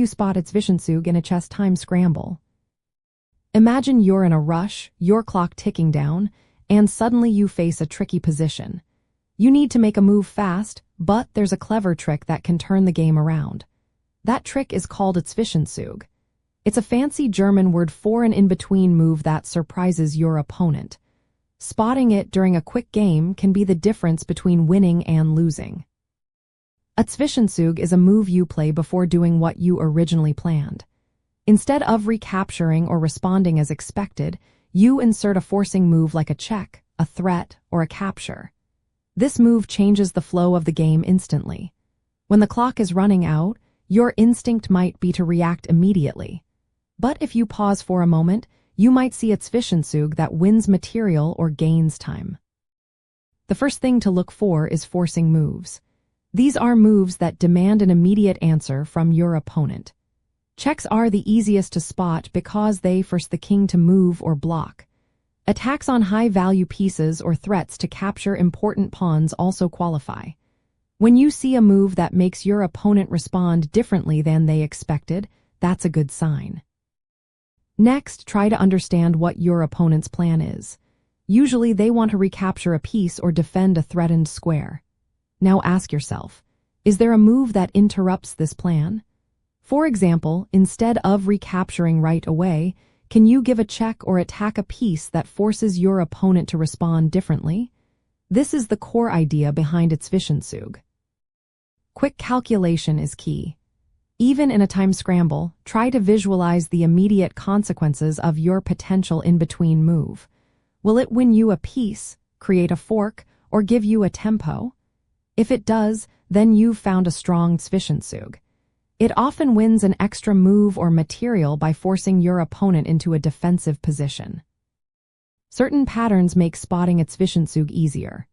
you spot its Zwischenzug in a chess time scramble? Imagine you're in a rush, your clock ticking down, and suddenly you face a tricky position. You need to make a move fast, but there's a clever trick that can turn the game around. That trick is called its Zwischenzug. It's a fancy German word for an in-between move that surprises your opponent. Spotting it during a quick game can be the difference between winning and losing. A Zwischenzug is a move you play before doing what you originally planned. Instead of recapturing or responding as expected, you insert a forcing move like a check, a threat, or a capture. This move changes the flow of the game instantly. When the clock is running out, your instinct might be to react immediately. But if you pause for a moment, you might see a Zwischenzug that wins material or gains time. The first thing to look for is forcing moves. These are moves that demand an immediate answer from your opponent. Checks are the easiest to spot because they force the king to move or block. Attacks on high-value pieces or threats to capture important pawns also qualify. When you see a move that makes your opponent respond differently than they expected, that's a good sign. Next, try to understand what your opponent's plan is. Usually they want to recapture a piece or defend a threatened square. Now ask yourself, is there a move that interrupts this plan? For example, instead of recapturing right away, can you give a check or attack a piece that forces your opponent to respond differently? This is the core idea behind its Zwischenzug. Quick calculation is key. Even in a time scramble, try to visualize the immediate consequences of your potential in-between move. Will it win you a piece, create a fork, or give you a tempo? If it does, then you've found a strong Zwischenzug. It often wins an extra move or material by forcing your opponent into a defensive position. Certain patterns make spotting its Zwischenzug easier.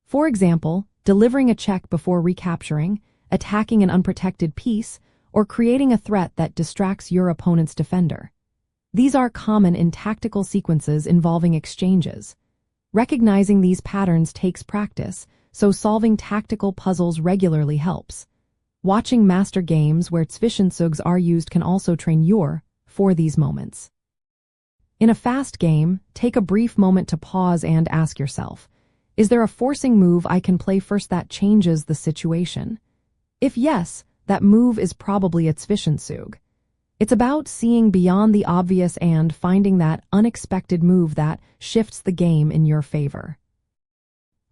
For example, delivering a check before recapturing, attacking an unprotected piece, or creating a threat that distracts your opponent's defender. These are common in tactical sequences involving exchanges. Recognizing these patterns takes practice, so solving tactical puzzles regularly helps. Watching master games where Zwischenzugs are used can also train for these moments. In a fast game, take a brief moment to pause and ask yourself, is there a forcing move I can play first that changes the situation? If yes, that move is probably a Zwischenzug. It's about seeing beyond the obvious and finding that unexpected move that shifts the game in your favor.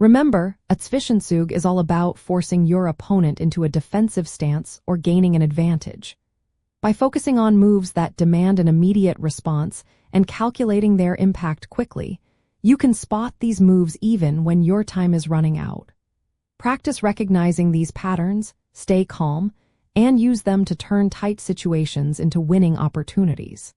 Remember, a Zwischenzug is all about forcing your opponent into a defensive stance or gaining an advantage. By focusing on moves that demand an immediate response and calculating their impact quickly, you can spot these moves even when your time is running out. Practice recognizing these patterns, stay calm, and use them to turn tight situations into winning opportunities.